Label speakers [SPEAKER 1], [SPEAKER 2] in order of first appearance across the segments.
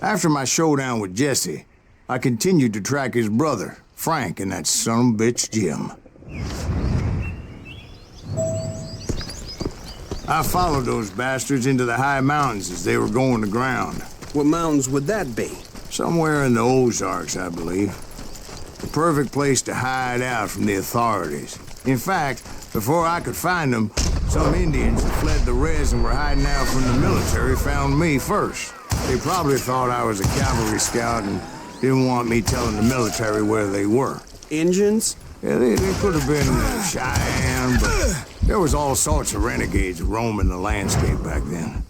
[SPEAKER 1] After my showdown with Jesse, I continued to track his brother, Frank, and that son of a bitch, Jim. I followed those bastards into the high mountains as they were going to ground.
[SPEAKER 2] What mountains would that be?
[SPEAKER 1] Somewhere in the Ozarks, I believe. The perfect place to hide out from the authorities. In fact, before I could find them, some Indians that fled the res and were hiding out from the military found me first. They probably thought I was a cavalry scout and didn't want me telling the military where they were.
[SPEAKER 2] Injuns?
[SPEAKER 1] Yeah, they could have been Cheyenne, but there was all sorts of renegades roaming the landscape back then.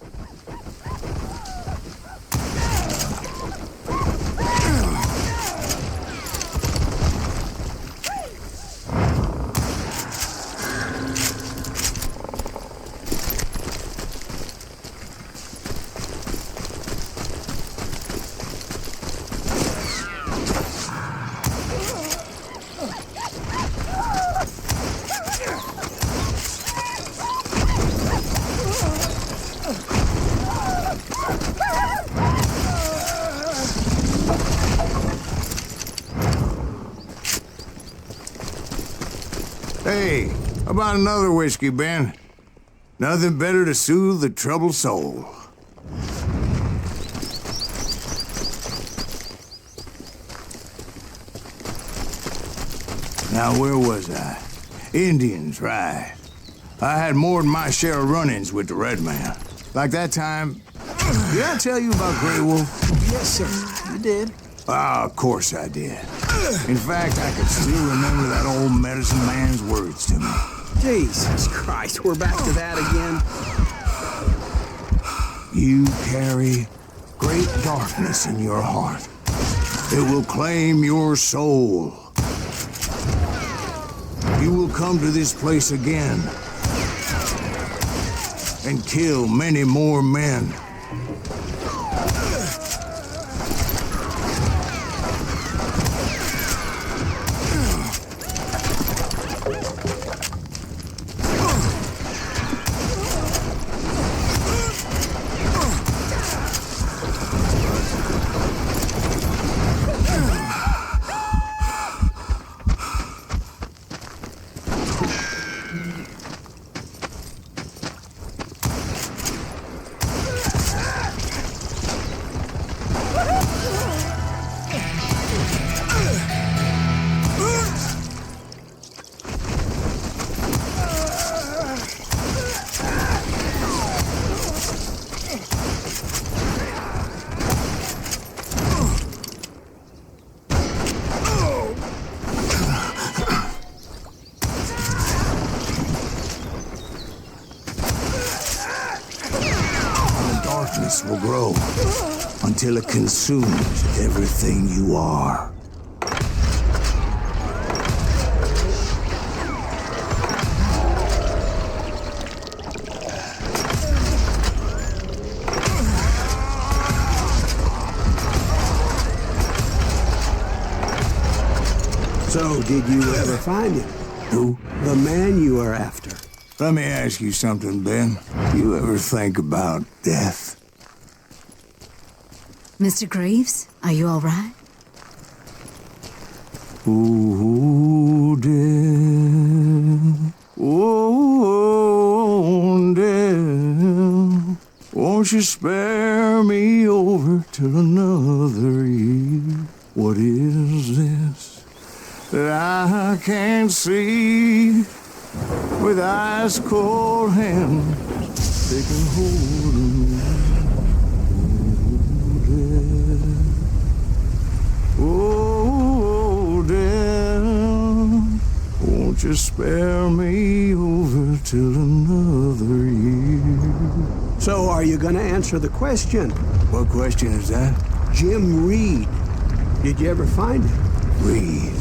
[SPEAKER 1] Hey, how about another whiskey, Ben? Nothing better to soothe the troubled soul. Now, where was I? Indians, right. I had more than my share of run-ins with the Red Man. Like that time... Did I tell you about Grey Wolf?
[SPEAKER 2] Yes, sir. You did.
[SPEAKER 1] Ah, of course I did. In fact, I can still remember that old medicine man's words to me.
[SPEAKER 2] Jesus Christ, we're back to that again.
[SPEAKER 1] You carry great darkness in your heart. It will claim your soul. You will come to this place again and kill many more men. Will grow until it consumes everything you are.
[SPEAKER 2] So, did you ever find him?
[SPEAKER 1] Who?
[SPEAKER 2] The man you are after.
[SPEAKER 1] Let me ask you something, Ben. You ever think about death?
[SPEAKER 3] Mr. Greaves, are you all right?
[SPEAKER 1] Ooh, death. Oh, death. Won't you spare me over till another year? What is this that I can't see with ice cold hands taking hold of me? Oh, damn, won't you spare me over till another year?
[SPEAKER 2] So, are you gonna answer the question?
[SPEAKER 1] What question is that?
[SPEAKER 2] Jim Reed. Did you ever find him?
[SPEAKER 1] Reed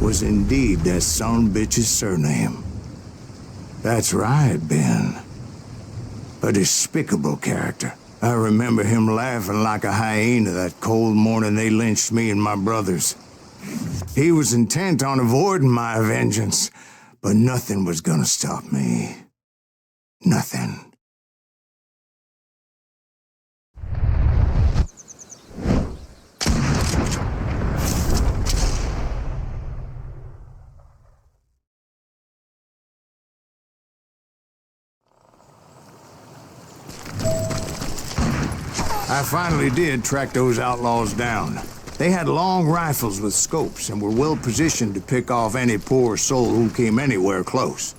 [SPEAKER 1] was indeed that son bitch's surname. That's right, Ben. A despicable character. I remember him laughing like a hyena that cold morning they lynched me and my brothers. He was intent on avoiding my vengeance, but nothing was gonna stop me. Nothing. I finally did track those outlaws down. They had long rifles with scopes and were well positioned to pick off any poor soul who came anywhere close.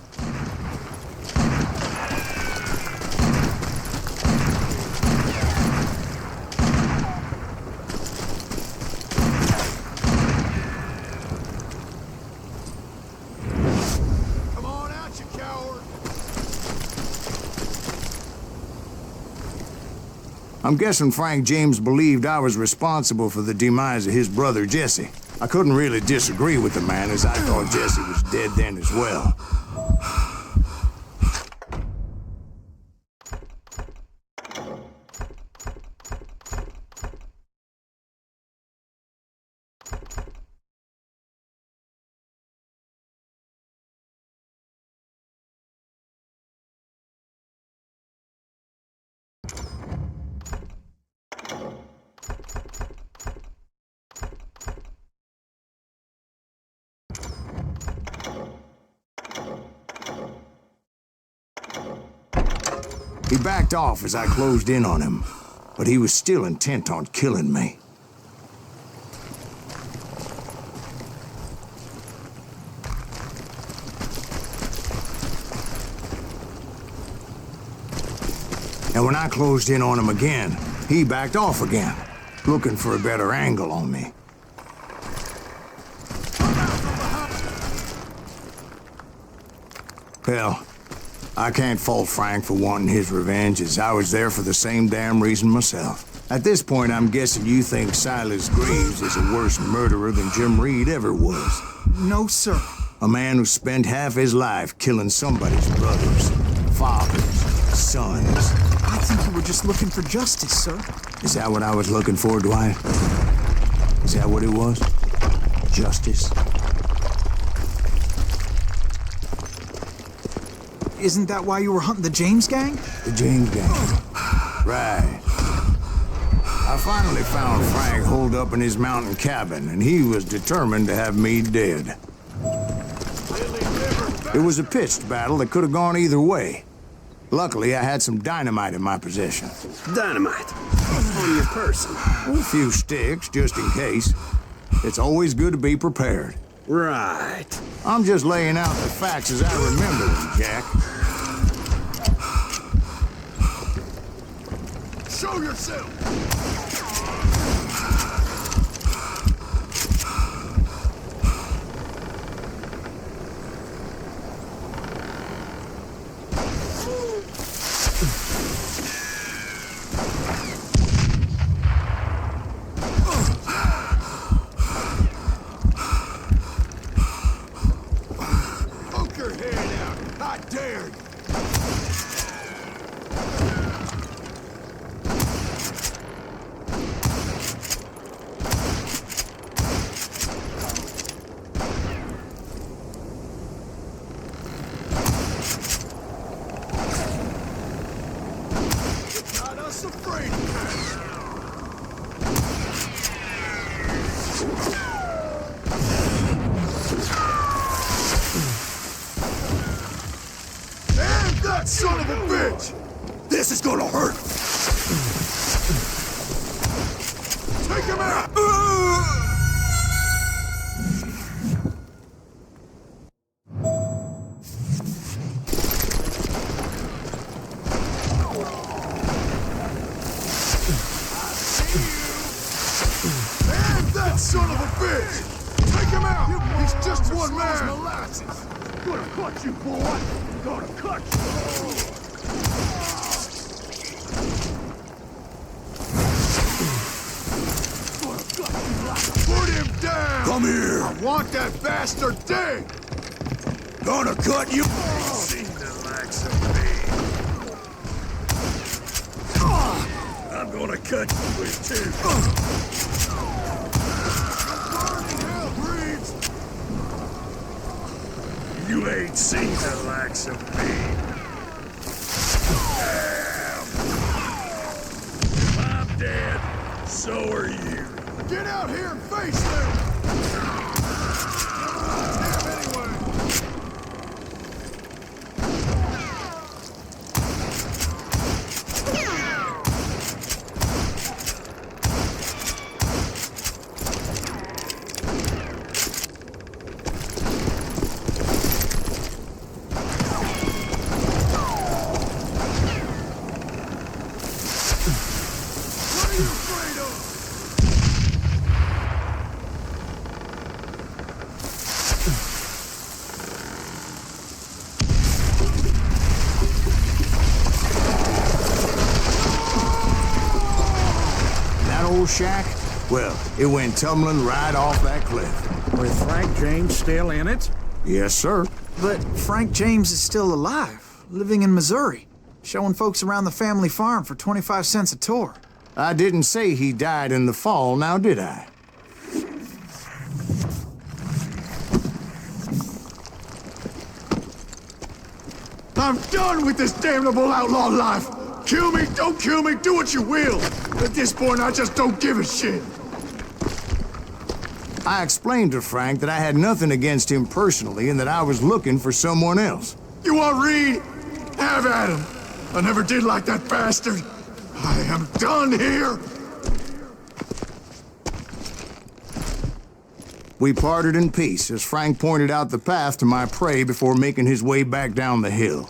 [SPEAKER 1] I'm guessing Frank James believed I was responsible for the demise of his brother Jesse. I couldn't really disagree with the man, as I thought Jesse was dead then as well. He backed off as I closed in on him, but he was still intent on killing me. And when I closed in on him again, he backed off again, looking for a better angle on me. Hell, I can't fault Frank for wanting his revenge, as I was there for the same damn reason myself. At this point, I'm guessing you think Silas Greaves is a worse murderer than Jim Reed ever was.
[SPEAKER 4] No, sir.
[SPEAKER 1] A man who spent half his life killing somebody's brothers, fathers, sons.
[SPEAKER 4] I think you were just looking for justice, sir.
[SPEAKER 1] Is that what I was looking for, Dwight? Is that what it was? Justice?
[SPEAKER 4] Isn't that why you were hunting the James gang?
[SPEAKER 1] The James gang. Right. I finally found Frank holed up in his mountain cabin, and he was determined to have me dead. It was a pitched battle that could have gone either way. Luckily, I had some dynamite in my possession.
[SPEAKER 2] Dynamite? On your person?
[SPEAKER 1] A few sticks, just in case. It's always good to be prepared.
[SPEAKER 2] Right.
[SPEAKER 1] I'm just laying out the facts as I remember them, Jack.
[SPEAKER 2] Show yourself! Poke your head out! I dare you! Son of a bitch! This is gonna hurt! Take him out! And that son of a bitch! Take him out! He's just one man! Molasses. Gonna cut you, boy! Gonna cut you! Put him down! Come here! I want that bastard dead! Gonna cut you! Seen the likes of me. I'm gonna cut you with too. Hell, Reeves! You ain't seen the likes of me. If I'm dead, so are you. Get out here and face them! Damn, anyway!
[SPEAKER 1] shack, well, it went tumbling right off that cliff.
[SPEAKER 5] With Frank James still in it?
[SPEAKER 1] Yes, sir.
[SPEAKER 4] But Frank James is still alive, living in Missouri, showing folks around the family farm for 25 cents a tour.
[SPEAKER 1] I didn't say he died in the fall, now did I?
[SPEAKER 2] I'm done with this damnable outlaw life! Kill me, don't kill me, do what you will! At this point, I just don't give a shit!
[SPEAKER 1] I explained to Frank that I had nothing against him personally and that I was looking for someone else.
[SPEAKER 2] You want Reed? Have at him! I never did like that bastard! I am done here!
[SPEAKER 1] We parted in peace as Frank pointed out the path to my prey before making his way back down the hill.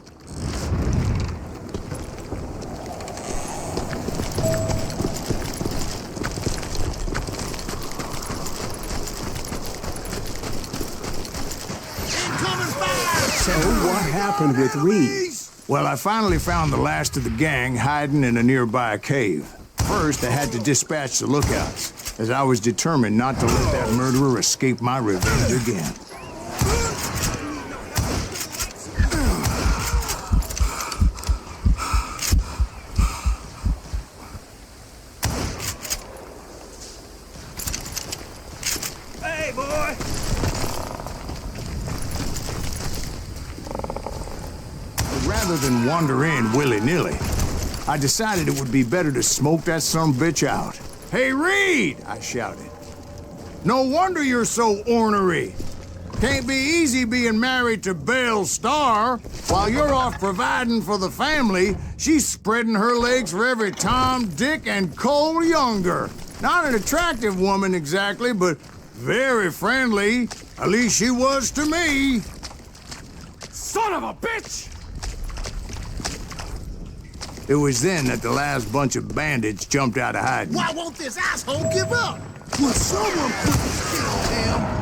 [SPEAKER 5] So what happened with Reed?
[SPEAKER 1] Well, I finally found the last of the gang hiding in a nearby cave. First, I had to dispatch the lookouts, as I was determined not to let that murderer escape my revenge again.
[SPEAKER 5] Hey, boy!
[SPEAKER 1] Rather than wander in willy-nilly, I decided it would be better to smoke that sumbitch out. Hey, Reed! I shouted. No wonder you're so ornery. Can't be easy being married to Belle Starr. While you're off providing for the family, she's spreading her legs for every Tom, Dick, and Cole Younger. Not an attractive woman exactly, but very friendly. At least she was to me.
[SPEAKER 5] Son of a bitch!
[SPEAKER 1] It was then that the last bunch of bandits jumped out of hiding.
[SPEAKER 6] Why won't this asshole give up? Will someone please kill him?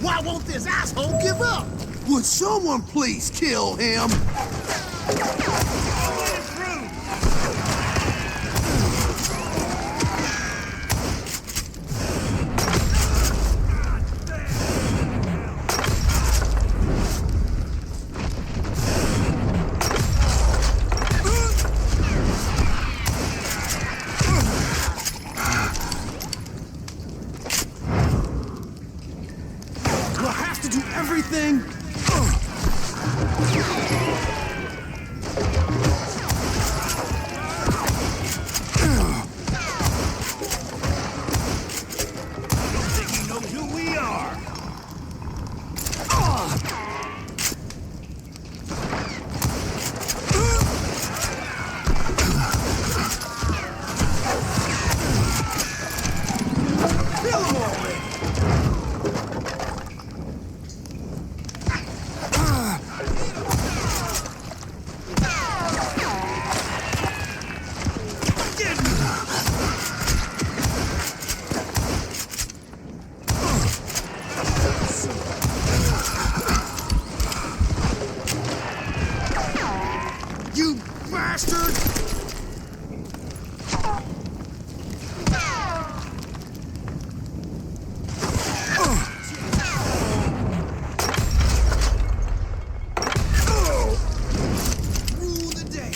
[SPEAKER 6] Why won't this asshole give up? Would someone please kill him?
[SPEAKER 4] Everything.
[SPEAKER 5] Think he knows who we are.
[SPEAKER 6] Kill 'em all! You bastard! Rule the day.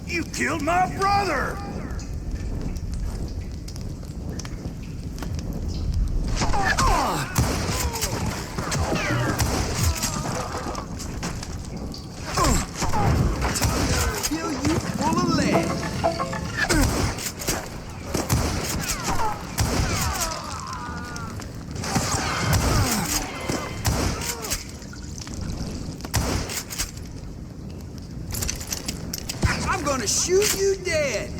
[SPEAKER 5] You killed my brother!
[SPEAKER 6] Kill you full of lead. I'm gonna shoot you dead.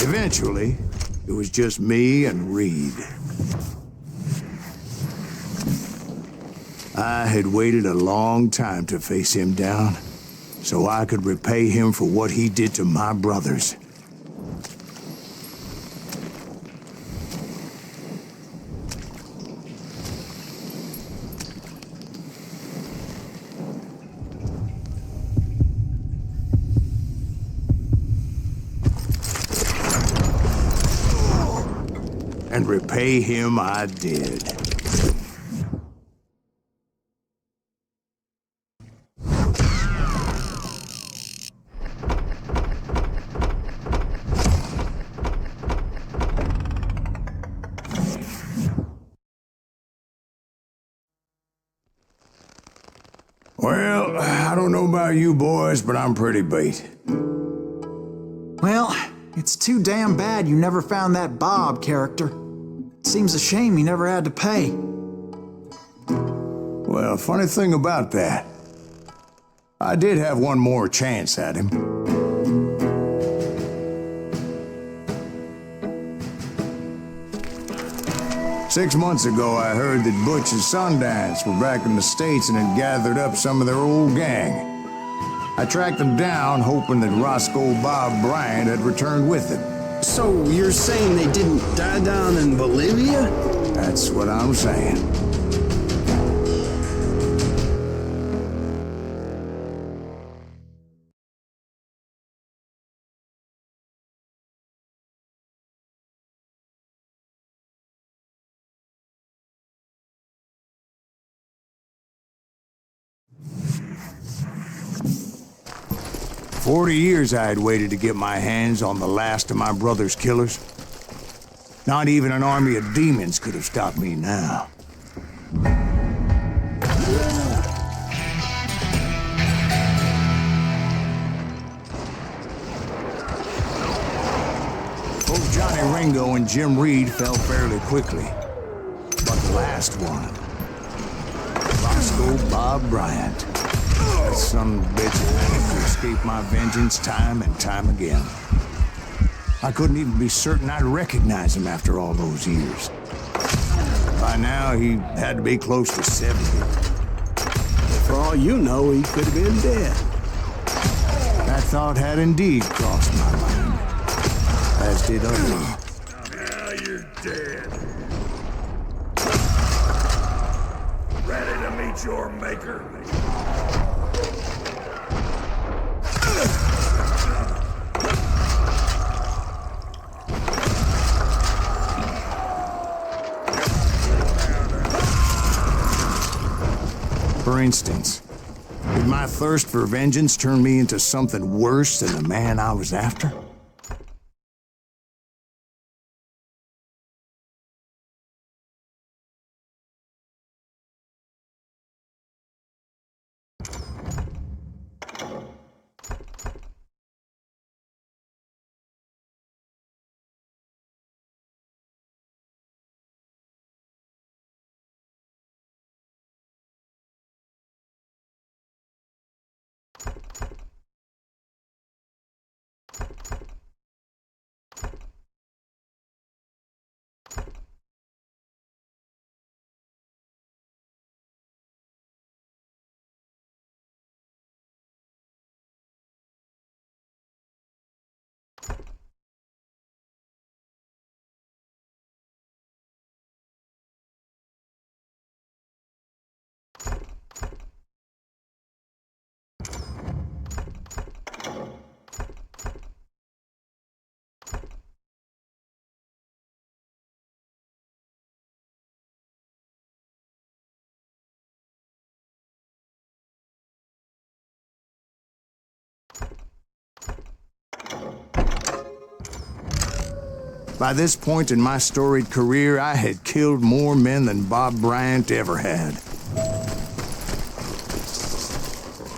[SPEAKER 1] Eventually, it was just me and Reed. I had waited a long time to face him down, so I could repay him for what he did to my brothers. And repay him I did. Well, I don't know about you boys, but I'm pretty beat.
[SPEAKER 4] Well, it's too damn bad you never found that Bob character. Seems a shame he never had to pay.
[SPEAKER 1] Well, funny thing about that, I did have one more chance at him. Six months ago, I heard that Butch and Sundance were back in the States and had gathered up some of their old gang. I tracked them down, hoping that Roscoe Bob Bryant had returned with them.
[SPEAKER 7] So you're saying they didn't die down in Bolivia?
[SPEAKER 1] That's what I'm saying. For 40 years I had waited to get my hands on the last of my brother's killers. Not even an army of demons could have stopped me now. Both Johnny Ringo and Jim Reed fell fairly quickly. But the last one, Roscoe Bob Bryant, that son of a bitch managed to escape my vengeance time and time again. I couldn't even be certain I'd recognize him after all those years. By now, he had to be close to 70.
[SPEAKER 7] For all you know, he could have been dead.
[SPEAKER 1] That thought had indeed crossed my mind, as did others.
[SPEAKER 5] Now you're dead. Ready to meet your maker?
[SPEAKER 1] For instance, did my thirst for vengeance turn me into something worse than the man I was after? By this point in my storied career, I had killed more men than Bob Bryant ever had.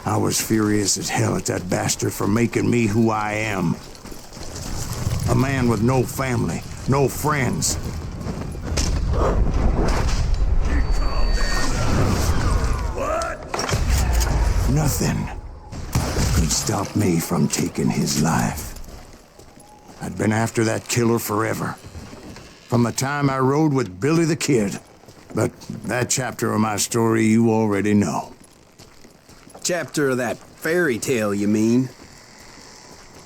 [SPEAKER 1] I was furious as hell at that bastard for making me who I am. A man with no family, no friends.
[SPEAKER 5] What?
[SPEAKER 1] Nothing could stop me from taking his life. I'd been after that killer forever. From the time I rode with Billy the Kid. But that chapter of my story you already know.
[SPEAKER 7] Chapter of that fairy tale, you mean?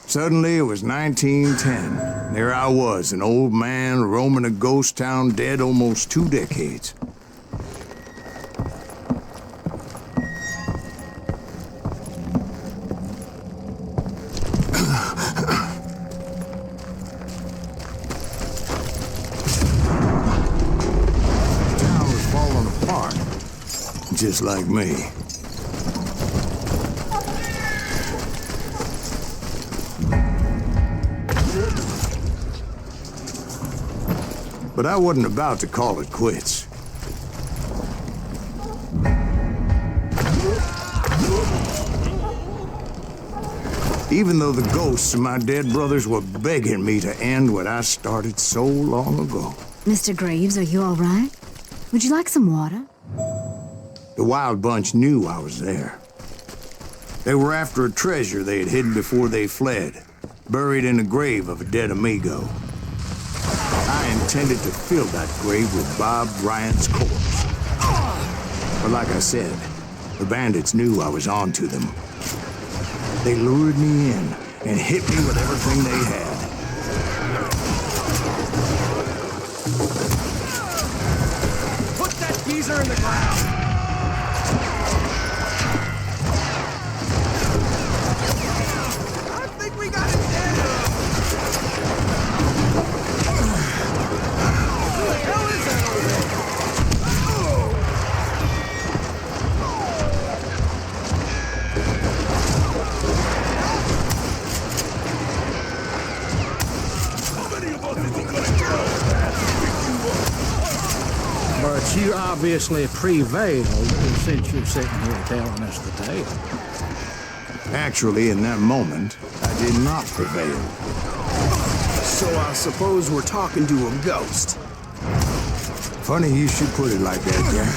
[SPEAKER 1] Suddenly, it was 1910. There I was, an old man roaming a ghost town dead almost 2 decades. The town was falling apart, just like me. But I wasn't about to call it quits. Even though the ghosts of my dead brothers were begging me to end what I started so long ago.
[SPEAKER 3] Mr. Graves, are you all right? Would you like some water?
[SPEAKER 1] The Wild Bunch knew I was there. They were after a treasure they had hidden before they fled, buried in the grave of a dead amigo. I intended to fill that grave with Bob Bryant's corpse. But like I said, the bandits knew I was on to them. They lured me in and hit me with everything they had.
[SPEAKER 6] Put that geezer in the ground! I think we got it dead! Who the hell is that over there?
[SPEAKER 8] But you obviously prevailed since you're sitting here telling us the tale.
[SPEAKER 1] Actually, in that moment, I did not prevail.
[SPEAKER 7] So I suppose we're talking to a ghost.
[SPEAKER 1] Funny you should put it like that, Jack.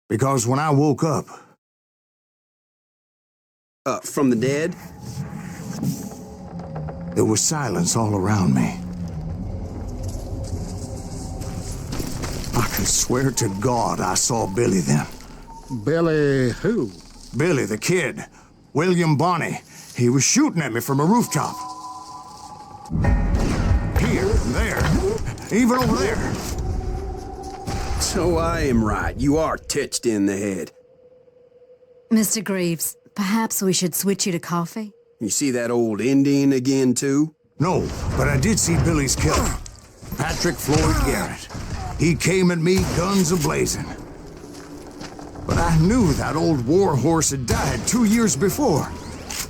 [SPEAKER 1] Because when I woke up,
[SPEAKER 7] From the dead?
[SPEAKER 1] there was silence all around me. I could swear to God I saw Billy then.
[SPEAKER 8] Billy who?
[SPEAKER 1] Billy the Kid. William Bonney. He was shooting at me from a rooftop. Here, there, even over there.
[SPEAKER 7] So I am right. You are touched in the head.
[SPEAKER 3] Mr. Graves, perhaps we should switch you to coffee?
[SPEAKER 7] You see that old Indian again, too?
[SPEAKER 1] No, but I did see Billy's killer. Patrick Floyd Garrett. He came at me, guns a-blazing. But I knew that old war horse had died 2 years before.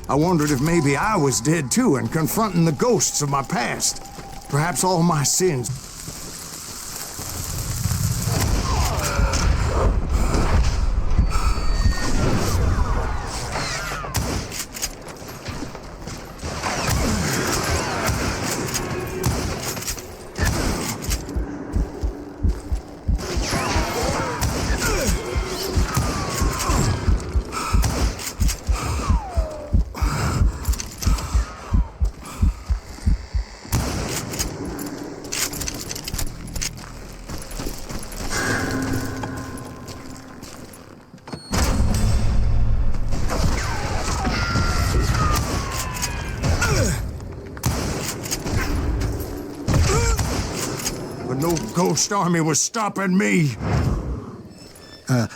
[SPEAKER 1] I wondered if maybe I was dead too and confronting the ghosts of my past. Perhaps all my sins. No ghost army was stopping me.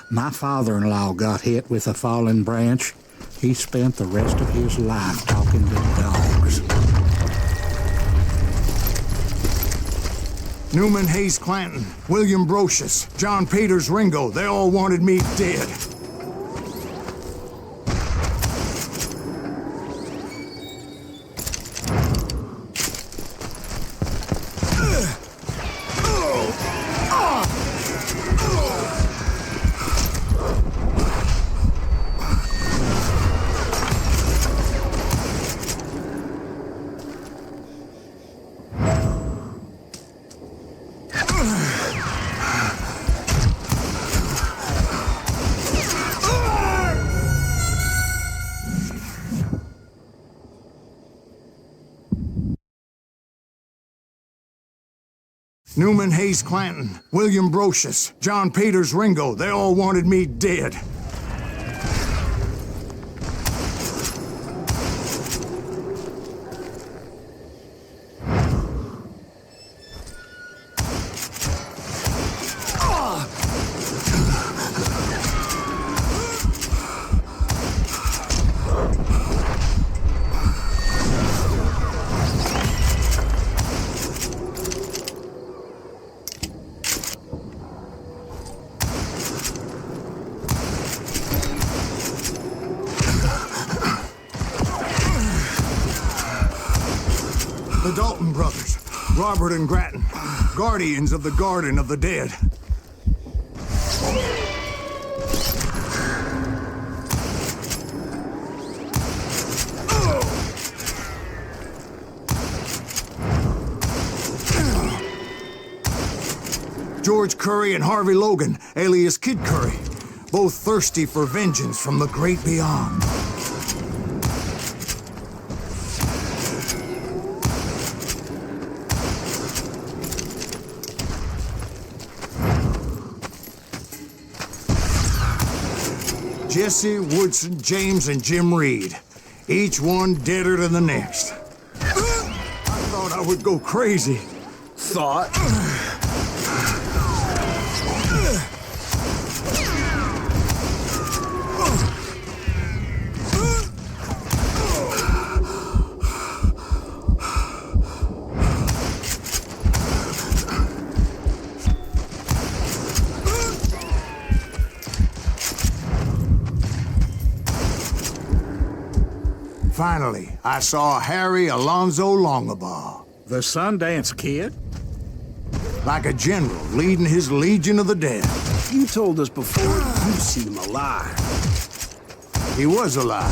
[SPEAKER 8] My father-in-law got hit with a fallen branch. He spent the rest of his life talking to dogs.
[SPEAKER 1] Newman Hayes Clanton, William Brocious, John Peters Ringo, they all wanted me dead. Newman Hayes Clanton, William Brocious, John Peters Ringo, they all wanted me dead. The Dalton brothers, Robert and Grattan, guardians of the Garden of the Dead. George Curry and Harvey Logan, alias Kid Curry, both thirsty for vengeance from the great beyond. Jesse, Woodson, James, and Jim Reed. Each one deader than the next. I thought I would go crazy.
[SPEAKER 7] Thought?
[SPEAKER 1] Finally, I saw Harry Alonzo Longabaugh.
[SPEAKER 8] The Sundance Kid?
[SPEAKER 1] Like a general leading his legion of the dead.
[SPEAKER 7] You told us before you've seen him alive.
[SPEAKER 1] He was alive.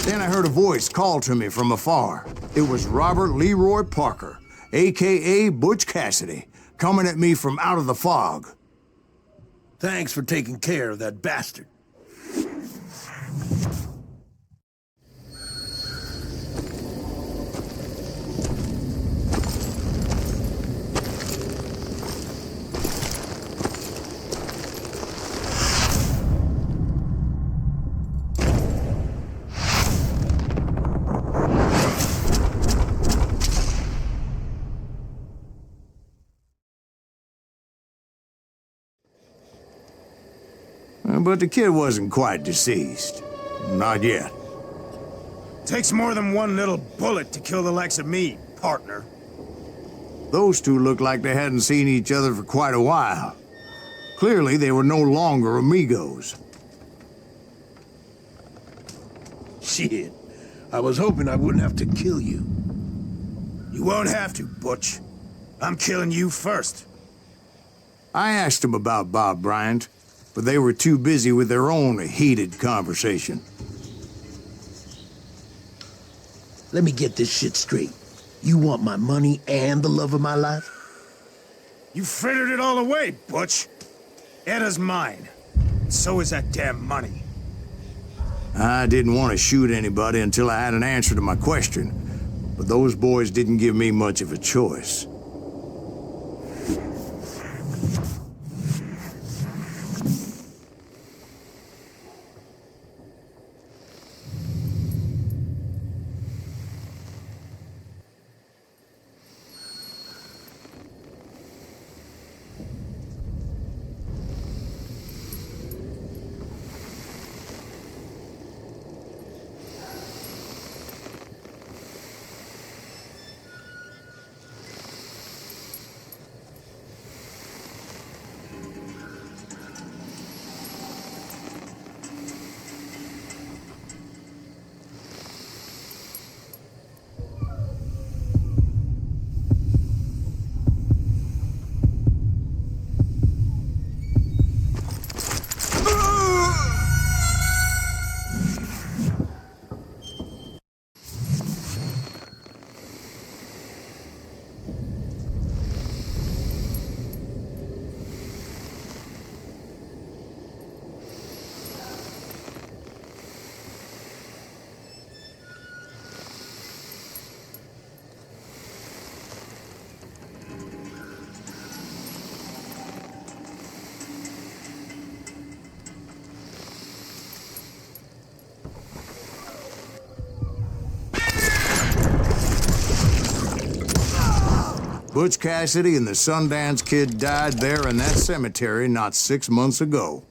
[SPEAKER 1] Then I heard a voice call to me from afar. It was Robert Leroy Parker, a.k.a. Butch Cassidy, coming at me from out of the fog.
[SPEAKER 5] Thanks for taking care of that bastard.
[SPEAKER 1] But the kid wasn't quite deceased. Not yet.
[SPEAKER 5] Takes more than one little bullet to kill the likes of me, partner.
[SPEAKER 1] Those two looked like they hadn't seen each other for quite a while. Clearly, they were no longer amigos.
[SPEAKER 5] Shit. I was hoping I wouldn't have to kill you. You won't have to, Butch. I'm killing you first.
[SPEAKER 1] I asked them about Bob Bryant, but they were too busy with their own heated conversation.
[SPEAKER 6] Let me get this shit straight. You want my money and the love of my life?
[SPEAKER 5] You frittered it all away, Butch. Edda's mine. So is that damn money.
[SPEAKER 1] I didn't want to shoot anybody until I had an answer to my question, but those boys didn't give me much of a choice. Butch Cassidy and the Sundance Kid died there in that cemetery not 6 months ago.